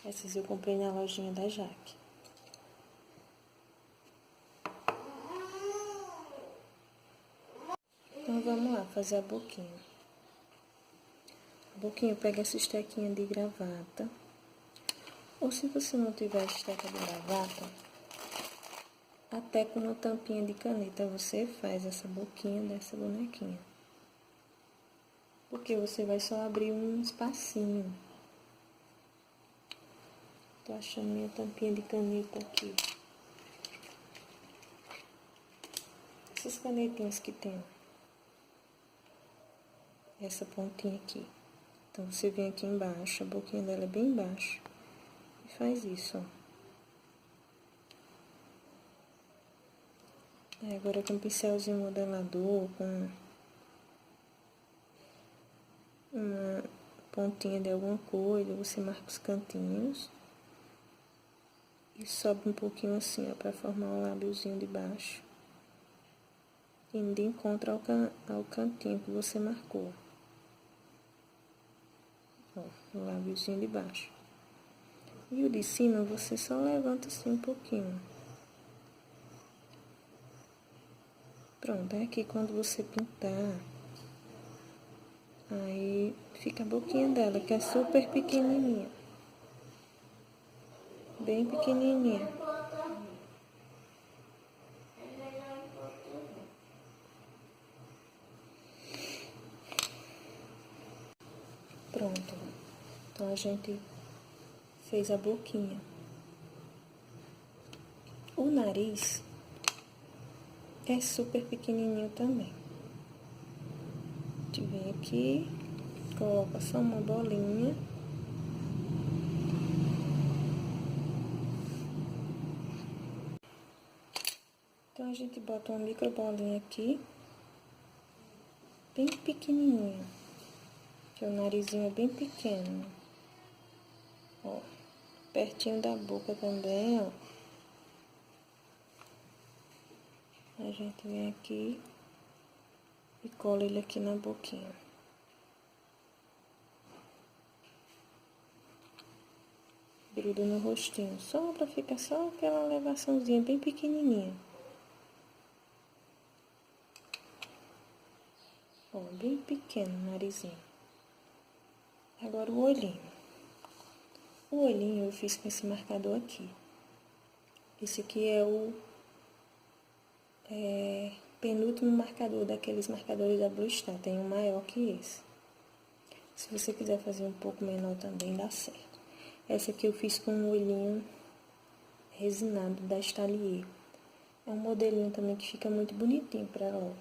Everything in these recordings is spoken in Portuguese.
Essas eu comprei na lojinha da Jaque. Então, vamos lá fazer a boquinha. A boquinha pega essa estequinha de gravata. Ou se você não tiver esteca de gravata, até com uma tampinha de caneta você faz essa boquinha dessa bonequinha. Porque você vai só abrir um espacinho. Tô achando minha tampinha de caneta aqui. Essas canetinhas que tem, essa pontinha aqui. Então, você vem aqui embaixo, a boquinha dela é bem embaixo. E faz isso, ó. Aí, agora com um pincelzinho modelador, com uma pontinha de alguma coisa, você marca os cantinhos. E sobe um pouquinho assim, ó, pra formar o lábiozinho de baixo. Indo de encontro ao cantinho que você marcou. Ó, o lábiozinho de baixo. E o de cima, você só levanta assim um pouquinho. Pronto, é aqui quando você pintar, aí fica a boquinha dela, que é super pequenininha. Bem pequenininha. Pronto. Então, a gente fez a boquinha. O nariz é super pequenininho também. A gente vem aqui, coloca só uma bolinha. Então, a gente bota uma micro bolinha aqui, bem pequenininha, que o narizinho é bem pequeno. Ó, pertinho da boca também, ó. A gente vem aqui e cola ele aqui na boquinha. Gruda no rostinho, só pra ficar só aquela elevaçãozinha bem pequenininha. Ó, bem pequeno o narizinho. Agora o olhinho. O olhinho eu fiz com esse marcador aqui. Esse aqui é o penúltimo marcador daqueles marcadores da Blue Star. Tem um maior que esse. Se você quiser fazer um pouco menor também, dá certo. Essa aqui eu fiz com um olhinho resinado da Stalier. É um modelinho também que fica muito bonitinho pra ela.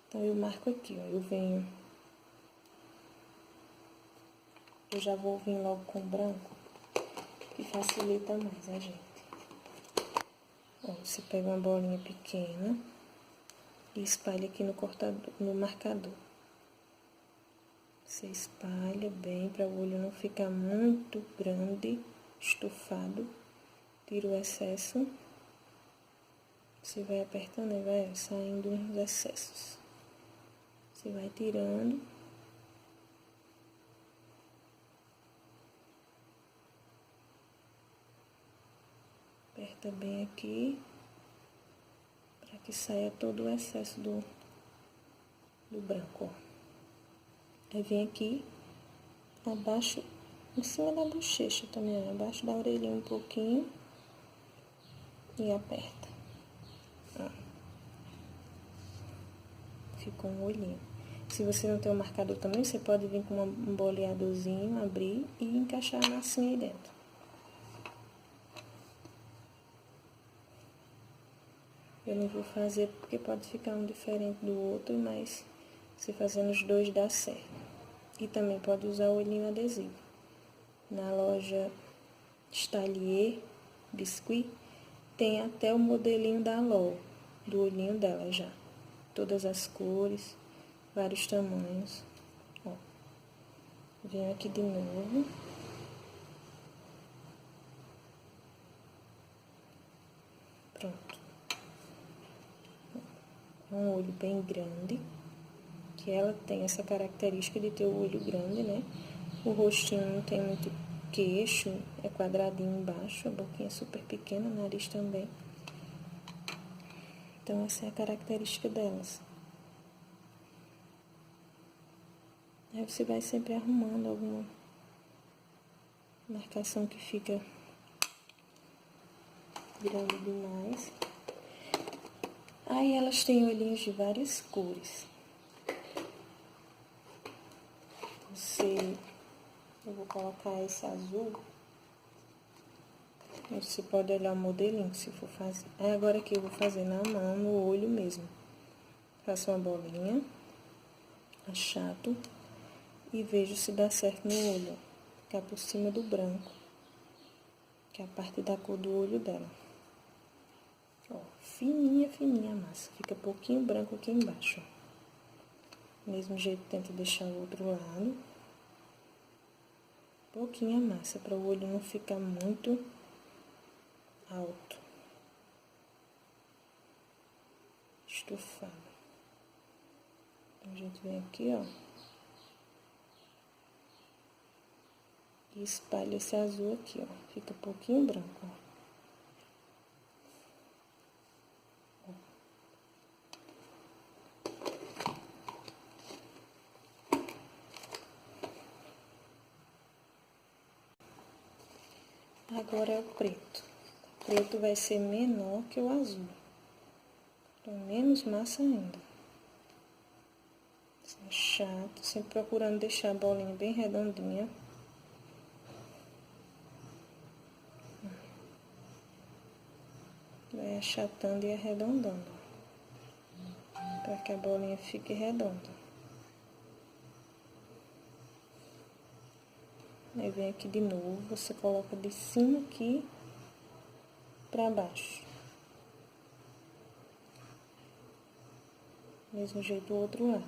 Então, eu marco aqui, ó. Eu já vou vir logo com branco, que facilita mais a gente. Ó, você pega uma bolinha pequena e espalha aqui no marcador. Você espalha bem para o olho não ficar muito grande, estufado. Tira o excesso. Você vai apertando e vai saindo os excessos. Você vai tirando. Aperta bem aqui, para que saia todo o excesso do branco, ó. Aí vem aqui, abaixo, em cima da bochecha também, ó, abaixo da orelhinha um pouquinho, e aperta. Ó. Ficou um olhinho. Se você não tem um marcador também, você pode vir com um boleadorzinho, abrir e encaixar a massinha aí dentro. Eu não vou fazer porque pode ficar um diferente do outro, mas você fazendo os dois dá certo. E também pode usar o olhinho adesivo. Na loja Stalier Biscuit tem até o modelinho da LOL, do olhinho dela já. Todas as cores, vários tamanhos. Ó. Venho aqui de novo. Pronto. Um olho bem grande, que ela tem essa característica de ter o olho grande, né? O rostinho não tem muito queixo, é quadradinho embaixo, a boquinha é super pequena, o nariz também. Então, essa é a característica delas. Aí você vai sempre arrumando alguma marcação que fica grande demais. Aí elas têm olhinhos de várias cores. Eu vou colocar esse azul. Você pode olhar o modelinho se for fazer. Aí agora aqui eu vou fazer na mão, no olho mesmo. Faço uma bolinha, achato e vejo se dá certo no olho. Ficar por cima do branco, que é a parte da cor do olho dela. Ó, fininha, fininha a massa. Fica pouquinho branco aqui embaixo, ó. Mesmo jeito, tenta deixar o outro lado. Pouquinha a massa, para o olho não ficar muito alto. Estufado. Então, a gente vem aqui, ó. E espalha esse azul aqui, ó. Fica pouquinho branco, ó. Agora é o preto. O preto vai ser menor que o azul. Então, menos massa ainda. Chato, sempre procurando deixar a bolinha bem redondinha. Vai achatando e arredondando, para que a bolinha fique redonda. Aí vem aqui de novo, você coloca de cima aqui pra baixo. Mesmo jeito do outro lado.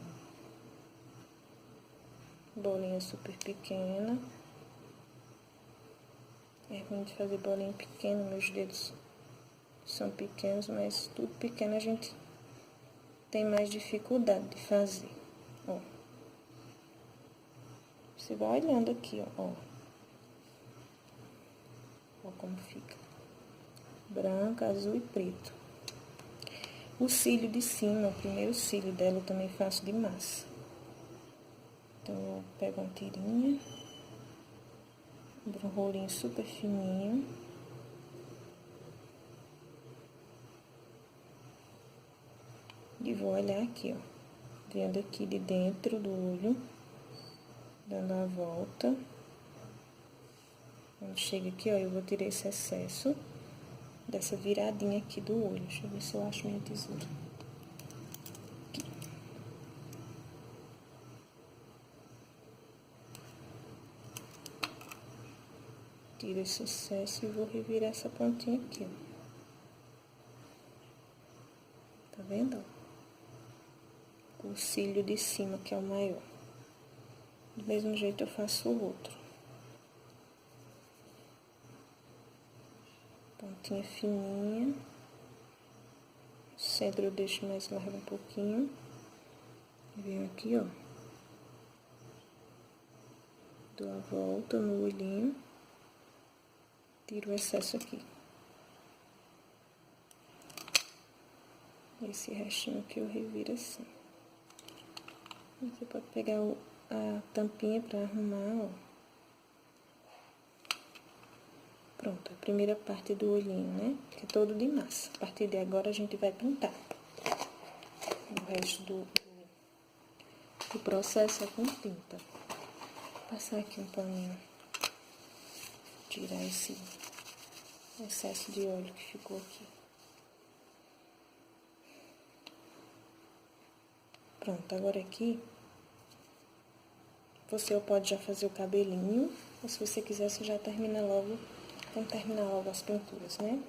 Bolinha super pequena. É ruim de fazer bolinha pequena, meus dedos são pequenos, mas tudo pequeno a gente tem mais dificuldade de fazer, ó. Você vai olhando aqui, ó. Ó como fica. Branco, azul e preto. O cílio de cima, o primeiro cílio dela eu também faço de massa. Então, eu pego uma tirinha, um rolinho super fininho. E vou olhar aqui, ó. Vendo aqui de dentro do olho, dando a volta. Quando chega aqui, ó, eu vou tirar esse excesso dessa viradinha aqui do olho. Deixa eu ver se eu acho minha tesoura. Aqui. Tiro esse excesso e vou revirar essa pontinha aqui, ó. Tá vendo? O cílio de cima, que é o maior. Do mesmo jeito eu faço o outro. Pontinha fininha. O centro eu deixo mais largo um pouquinho. Venho aqui, ó. Dou a volta no olhinho. Tiro o excesso aqui. Esse restinho aqui eu reviro assim. Você pode pegar a tampinha pra arrumar, ó. Pronto, a primeira parte do olhinho, né? Que é todo de massa. A partir de agora a gente vai pintar. O resto do processo é com tinta. Vou passar aqui um paninho. Tirar esse excesso de óleo que ficou aqui. Pronto, agora aqui, você pode já fazer o cabelinho, ou se você quiser, você já termina logo, vamos terminar logo as pinturas, né?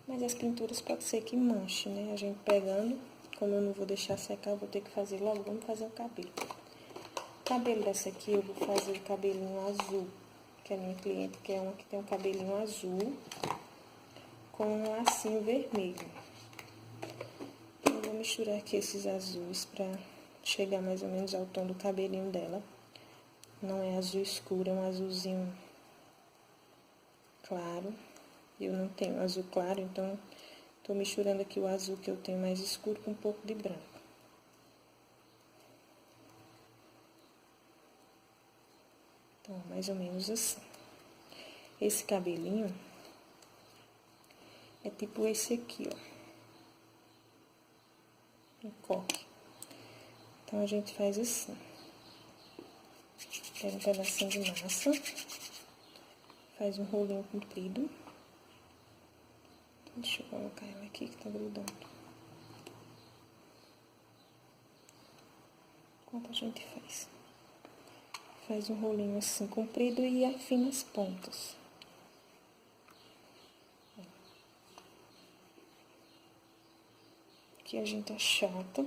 Mas as pinturas pode ser que manche, né? A gente pegando, como eu não vou deixar secar, eu vou ter que fazer logo, vamos fazer o cabelo. O cabelo dessa aqui, eu vou fazer o cabelinho azul, que é a minha cliente, que é uma que tem um cabelinho azul, com um lacinho vermelho. Vou misturar aqui esses azuis pra chegar mais ou menos ao tom do cabelinho dela. Não é azul escuro, é um azulzinho claro. Eu não tenho azul claro, então tô misturando aqui o azul que eu tenho mais escuro com um pouco de branco. Então, mais ou menos assim. Esse cabelinho é tipo esse aqui, ó. Um coque. Então, a gente faz assim. Pega um pedacinho de massa. Faz um rolinho comprido. Deixa eu colocar ela aqui que tá grudando. Enquanto a gente faz. Faz um rolinho assim comprido e afina as pontas. Aqui a gente achata.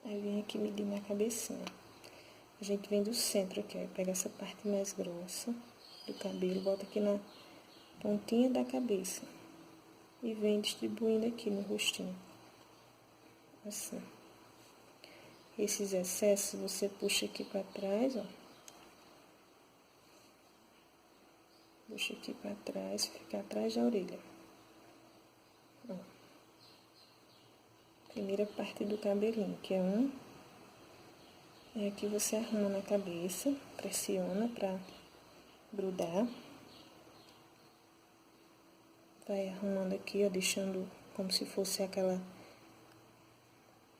Aí vem aqui medir na cabecinha. A gente vem do centro aqui, ó. Pega essa parte mais grossa do cabelo, bota aqui na pontinha da cabeça. E vem distribuindo aqui no rostinho. Assim. Esses excessos você puxa aqui pra trás, ó. Puxa aqui pra trás, fica atrás da orelha. Ó. Primeira parte do cabelinho, que é um. E aqui você arruma na cabeça, pressiona pra grudar. Vai arrumando aqui, ó, deixando como se fosse aquela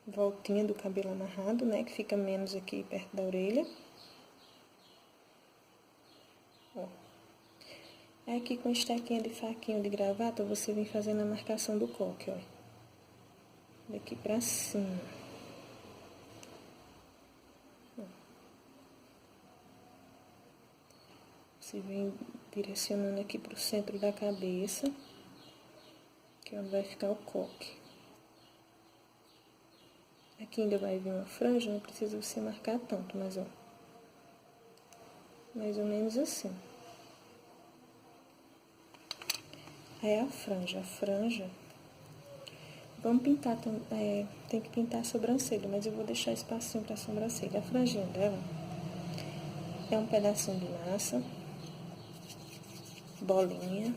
voltinha do cabelo amarrado, né? Que fica menos aqui perto da orelha. Ó. Aqui com estaquinha de faquinha de gravata, você vem fazendo a marcação do coque, ó. Daqui pra cima. Ó. Você vem direcionando aqui pro centro da cabeça, que é onde vai ficar o coque. Aqui ainda vai vir uma franja, não precisa você marcar tanto, mas ó. Mais ou menos assim. Aí a franja, vamos pintar, tem que pintar a sobrancelha, mas eu vou deixar espacinho pra sobrancelha. A franjinha dela é um pedacinho de massa, bolinha,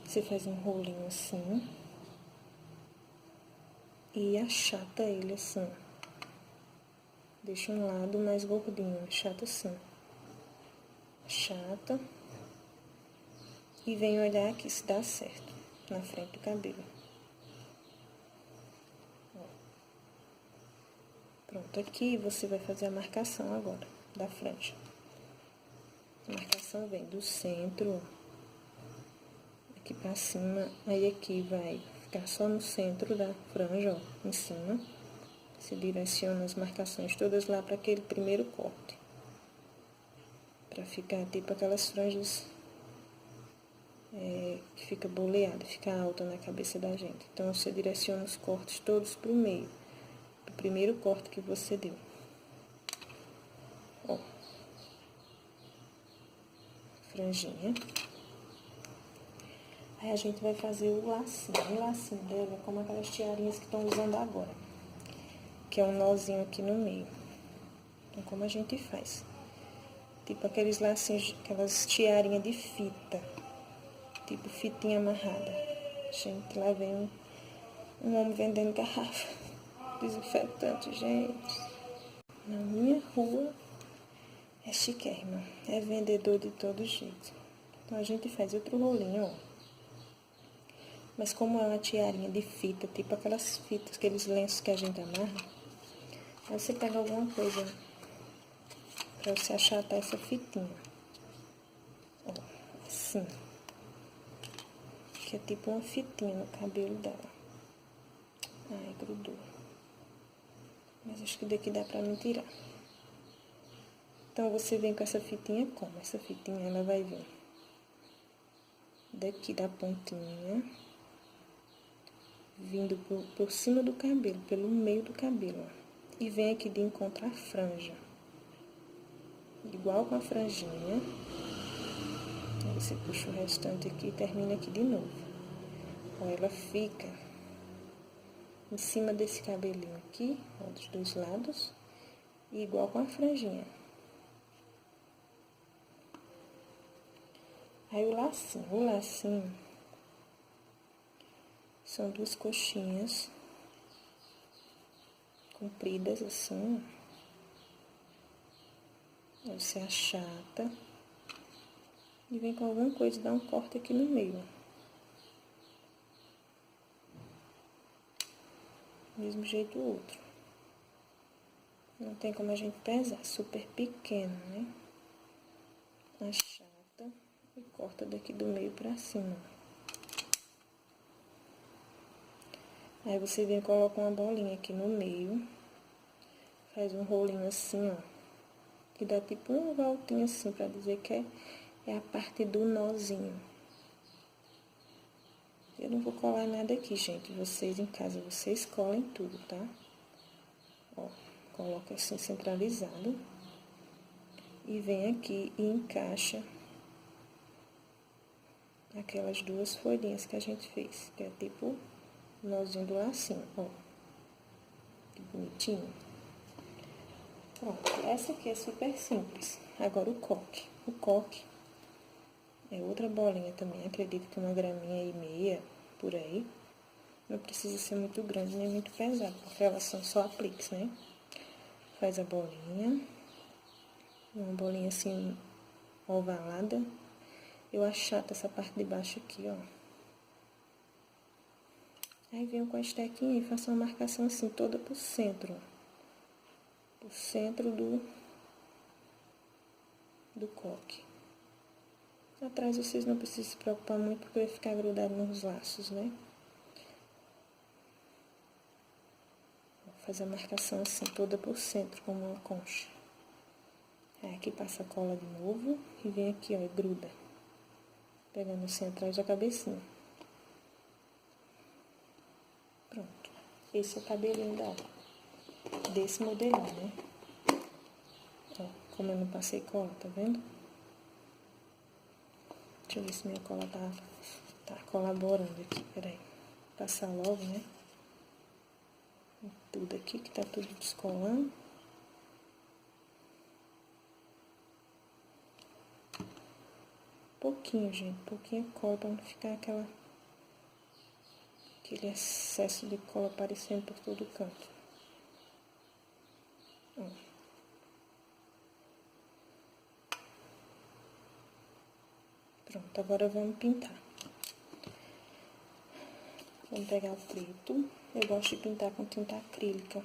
você faz um rolinho assim, e achata ele assim. Deixa um lado mais gordinho, achata assim. Achata. E vem olhar aqui se dá certo, na frente do cabelo. Ó. Pronto, aqui você vai fazer a marcação agora, da franja. A marcação vem do centro, aqui pra cima, aí aqui vai ficar só no centro da franja, ó, em cima. Você direciona as marcações todas lá para aquele primeiro corte. Pra ficar tipo aquelas franjas que fica boleada, fica alta na cabeça da gente. Então, você direciona os cortes todos pro meio, pro primeiro corte que você deu. Ó. Franjinha. Aí, a gente vai fazer o lacinho. O lacinho dela é como aquelas tiarinhas que estão usando agora. Que é um nozinho aqui no meio. Então, como a gente faz? Tipo aqueles lacinhos, aquelas tiarinhas de fita. Tipo fitinha amarrada. Gente, lá vem um homem vendendo garrafa. Desinfetante, gente. Na minha rua é chiquérrimo. É vendedor de todo jeito. Então, a gente faz outro rolinho, ó. Mas como é uma tiarinha de fita, tipo aquelas fitas, aqueles lenços que a gente amarra, aí você pega alguma coisa pra você achatar essa fitinha. Ó, assim. Que é tipo uma fitinha no cabelo dela. Ai, grudou. Mas acho que daqui dá pra me tirar. Então, você vem com essa fitinha como? Essa fitinha, ela vai vir daqui da pontinha, vindo por cima do cabelo, pelo meio do cabelo, ó. E vem aqui de encontro à franja. Igual com a franjinha. Aí você puxa o restante aqui e termina aqui de novo. Ó, ela fica em cima desse cabelinho aqui, ó, dos dois lados. igual com a franjinha. Aí o lacinho são duas coxinhas compridas assim, ó. Aí você achata e vem com alguma coisa, dá um corte aqui no meio. Mesmo jeito o outro. Não tem como a gente pesar, super pequeno, né? Achata e corta daqui do meio pra cima. Aí você vem e coloca uma bolinha aqui no meio, faz um rolinho assim, ó, que dá tipo uma voltinha assim, pra dizer que é a parte do nozinho. Eu não vou colar nada aqui, gente. Vocês em casa, vocês colhem tudo, tá? Ó, coloca assim centralizado. E vem aqui e encaixa aquelas duas folhinhas que a gente fez, que é tipo o nozinho do lacinho, ó. Que bonitinho. Pronto, essa aqui é super simples. Agora o coque. O coque é outra bolinha também, acredito que 1,5 gramas por aí. Não precisa ser muito grande nem muito pesado, porque elas são só apliques, né? Faz a bolinha, uma bolinha assim ovalada. Eu achato essa parte de baixo aqui, ó. Aí venho com a estequinha e faço uma marcação assim toda pro centro, ó. Pro centro do coque. Atrás vocês não precisam se preocupar muito, porque vai ficar grudado nos laços, né? Vou fazer a marcação assim, toda por centro, como uma concha. Aí aqui passa a cola de novo e vem aqui, ó, e gruda. Pegando assim atrás da cabecinha. Pronto. Esse é o cabelinho desse modelinho, né? Ó, como eu não passei cola, tá vendo? Deixa eu ver se minha cola tá colaborando aqui, peraí. Passar logo, né? Tudo aqui, que tá tudo descolando. Pouquinho, gente, pouquinho cola pra não ficar aquele excesso de cola aparecendo por todo canto. Ó. Pronto, agora vamos pintar. Vamos pegar o preto. Eu gosto de pintar com tinta acrílica,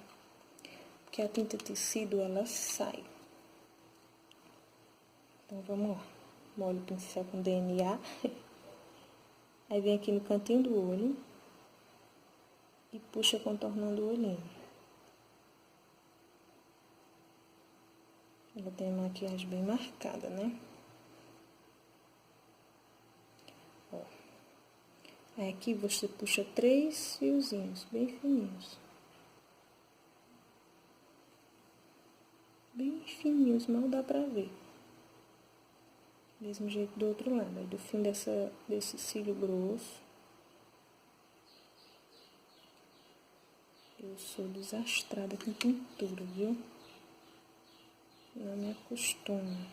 porque a tinta tecido, ela sai. Então, vamos lá. Molho o pincel com DNA. Aí vem aqui no cantinho do olho e puxa contornando o olhinho. Ela tem a maquiagem bem marcada, né? Ó. Aí aqui você puxa 3 fiozinhos bem fininhos. Bem fininhos, mal dá pra ver. Mesmo jeito do outro lado. Aí do fim desse cílio grosso. Eu sou desastrada com pintura, viu? Não me acostumo.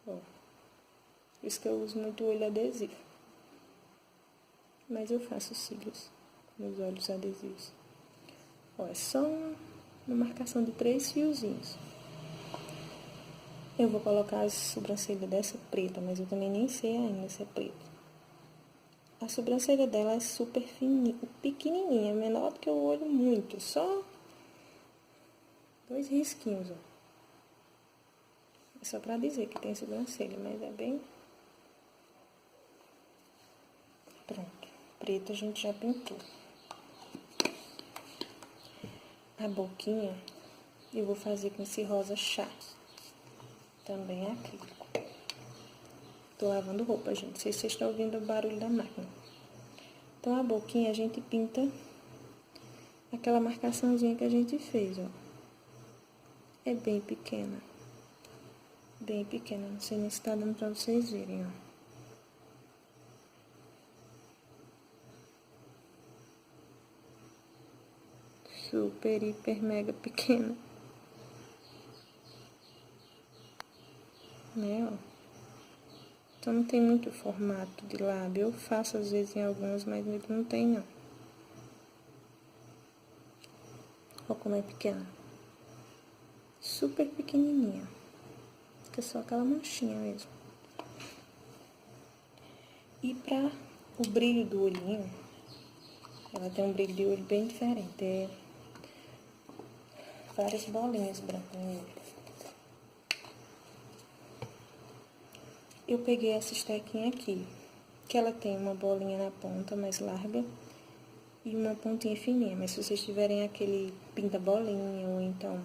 Ó. Por isso que eu uso muito olho adesivo. Mas eu faço cílios nos olhos adesivos. Ó, é só uma marcação de 3 fiozinhos. Eu vou colocar as sobrancelhas dessa preta, mas eu também nem sei ainda se é preta. A sobrancelha dela é super fininha, pequenininha, menor do que o olho muito, só 2 risquinhos, ó. É só pra dizer que tem sobrancelha, mas é bem... Pronto, preto a gente já pintou. A boquinha eu vou fazer com esse rosa chá. Também é acrílico. Tô lavando roupa, gente. Não sei se vocês estão ouvindo o barulho da máquina. Então, a boquinha a gente pinta aquela marcaçãozinha que a gente fez, ó. É bem pequena. Bem pequena. Não sei nem se tá dando pra vocês verem, ó. super, hiper, mega pequena. Né, ó. Então, não tem muito formato de lábio. Eu faço, às vezes, em algumas, mas não tem, não. Olha como é pequena. Super pequenininha. Fica só aquela manchinha mesmo. E pra o brilho do olhinho, ela tem um brilho de olho bem diferente. É várias bolinhas brancas no olho. Eu peguei essa estequinha aqui, que ela tem uma bolinha na ponta mais larga e uma pontinha fininha. Mas se vocês tiverem aquele pinta-bolinha ou então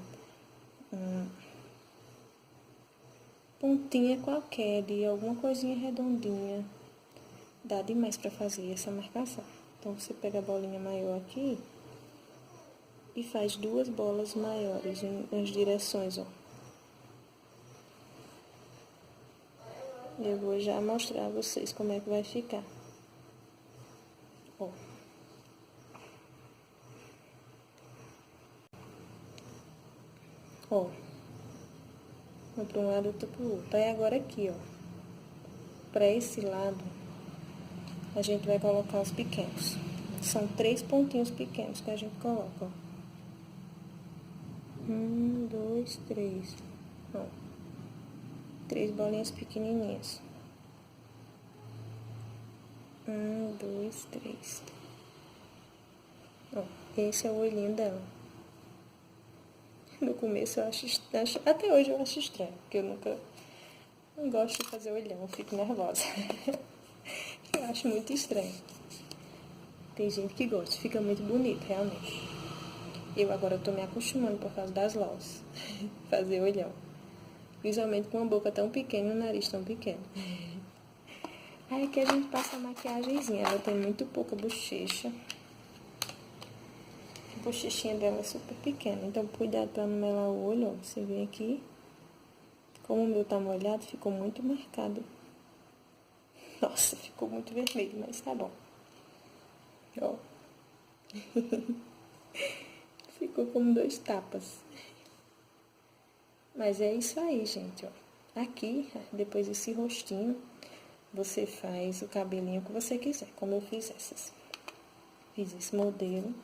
pontinha qualquer de alguma coisinha redondinha, dá demais pra fazer essa marcação. Então, você pega a bolinha maior aqui e faz duas bolas maiores nas direções, ó. Eu vou já mostrar a vocês como é que vai ficar. Ó. Ó. Um para um lado, outro pro outro. Aí agora aqui, ó. Pra esse lado, a gente vai colocar os pequenos. São 3 pontinhos pequenos que a gente coloca, ó. 1, 2, 3. Ó. 3 bolinhas pequenininhas. 1, 2, 3. Ó, esse é o olhinho dela. No começo eu acho até hoje eu acho estranho, porque eu não gosto de fazer olhão, eu fico nervosa. Eu acho muito estranho. Tem gente que gosta, fica muito bonito, realmente. Eu agora tô me acostumando por causa das lós, fazer olhão. Principalmente com uma boca tão pequena e um nariz tão pequeno. Aí que a gente passa a maquiagemzinha. Ela tem muito pouca bochecha. A bochechinha dela é super pequena. Então, cuidado pra não melar o olho, ó. Você vem aqui. Como o meu tá molhado, ficou muito marcado. Nossa, ficou muito vermelho, mas tá bom. Ó. Ficou como 2 tapas. Mas é isso aí, gente, ó. Aqui, depois desse rostinho, você faz o cabelinho que você quiser, como eu fiz essas. Fiz esse modelo.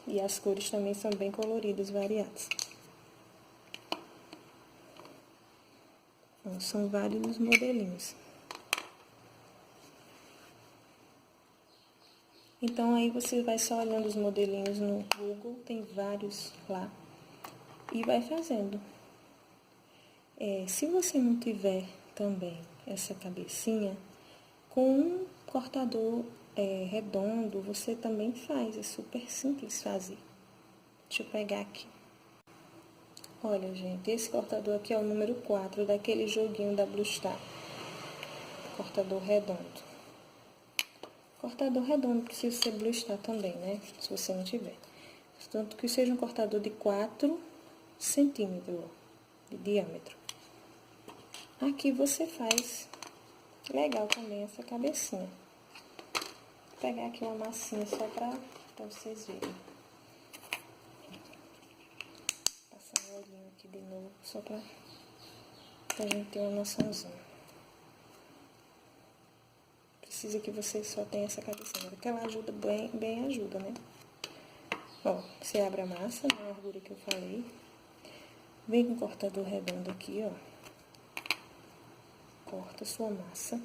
E as cores também são bem coloridas, variadas. Então, são vários modelinhos. Então, aí você vai só olhando os modelinhos no Google, tem vários lá, e vai fazendo. Se você não tiver também essa cabecinha, com um cortador redondo, você também faz, é super simples fazer. Deixa eu pegar aqui. Olha, gente, esse cortador aqui é o número 4 daquele joguinho da Blue Star. Cortador redondo. Cortador redondo precisa ser Blue Star também, né? Se você não tiver. Tanto que seja um cortador de 4 centímetros de diâmetro. Aqui você faz legal também essa cabecinha. Vou pegar aqui uma massinha só pra vocês verem. Passar o olhinho aqui de novo, só pra gente ter uma noçãozinha. Precisa que você só tenha essa cabecinha, porque ela ajuda bem ajuda, né? Ó, você abre a massa, na largura que eu falei. Vem com o cortador redondo aqui, ó. Corta a sua massa.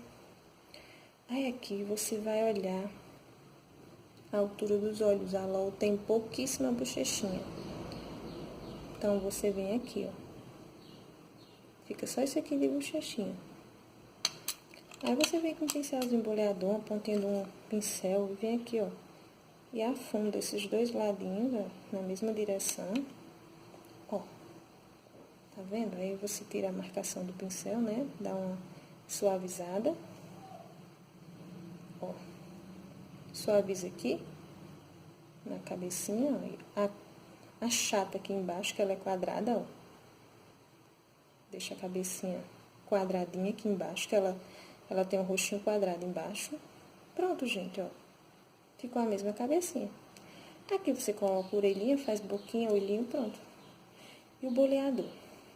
Aí aqui você vai olhar a altura dos olhos. A LOL tem pouquíssima bochechinha. Então, você vem aqui, ó. Fica só isso aqui de bochechinha. Aí você vem com um pincelzinho boleador, uma pontinha de um pincel, e vem aqui, ó. E afunda esses dois ladinhos, ó, na mesma direção. Ó. Tá vendo? Aí você tira a marcação do pincel, né? Dá uma suavizada. Ó. Suaviza aqui. Na cabecinha, ó. A chata aqui embaixo, que ela é quadrada, ó. Deixa a cabecinha quadradinha aqui embaixo, que ela tem um rostinho quadrado embaixo. Pronto, gente, ó. Ficou a mesma cabecinha. Aqui você coloca a orelhinha, faz boquinha, olhinho, pronto. E o boleador.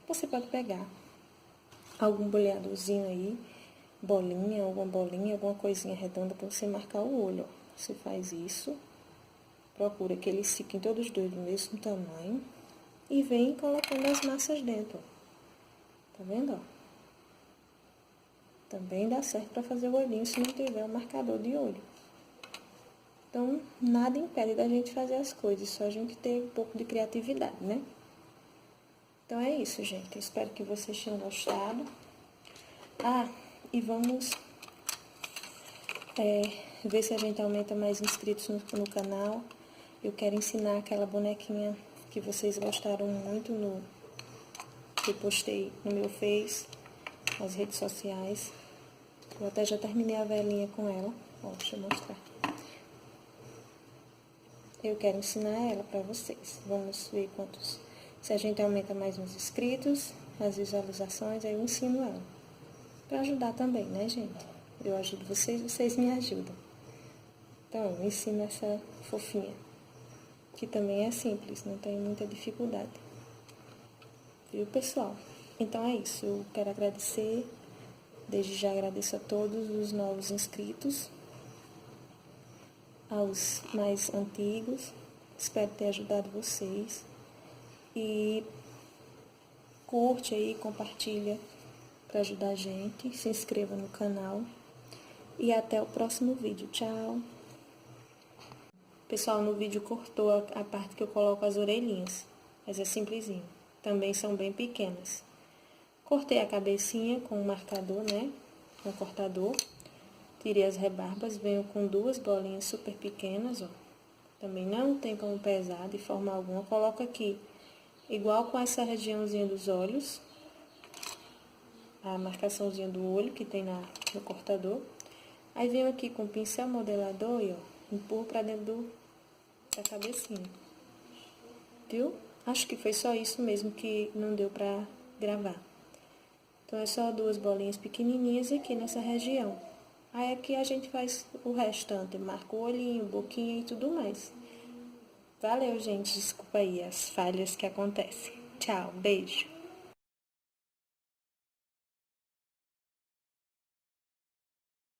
Você pode pegar algum boleadorzinho aí, bolinha, alguma coisinha redonda para você marcar o olho, ó. Você faz isso, procura que eles fiquem todos dois do mesmo tamanho e vem colocando as massas dentro, ó. Tá vendo, ó? Também dá certo para fazer o olhinho se não tiver o marcador de olho. Então, nada impede da gente fazer as coisas, só a gente ter um pouco de criatividade, né? Então, é isso, gente. Eu espero que vocês tenham gostado. Ah, e vamos ver se a gente aumenta mais inscritos no canal. Eu quero ensinar aquela bonequinha que vocês gostaram muito que eu postei no meu Face, nas redes sociais. Eu até já terminei a velinha com ela. Ó, deixa eu mostrar. Eu quero ensinar ela pra vocês. Vamos ver se a gente aumenta mais uns inscritos, as visualizações, aí eu ensino ela. Pra ajudar também, né, gente? Eu ajudo vocês, vocês me ajudam. Então, eu ensino essa fofinha, que também é simples, não tem muita dificuldade. Viu, pessoal? Então é isso, eu quero agradecer, desde já agradeço a todos os novos inscritos, aos mais antigos, espero ter ajudado vocês. E curte aí, compartilha para ajudar a gente, se inscreva no canal e até o próximo vídeo. Tchau! Pessoal, no vídeo cortou a parte que eu coloco as orelhinhas, mas é simplesinho. Também são bem pequenas. Cortei a cabecinha com um marcador, né? Com um cortador. Tirei as rebarbas, venho com duas bolinhas super pequenas, ó. Também não tem como pesar de forma alguma. Coloco aqui, igual com essa regiãozinha dos olhos, a marcaçãozinha do olho que tem no cortador. Aí venho aqui com o pincel modelador e, ó, empurro pra dentro da cabecinha. Viu? Acho que foi só isso mesmo que não deu pra gravar. Então, é só duas bolinhas pequenininhas aqui nessa região. Aí aqui a gente faz o restante, marca o olhinho, boquinha e tudo mais. Valeu, gente. Desculpa aí as falhas que acontecem. Tchau, beijo.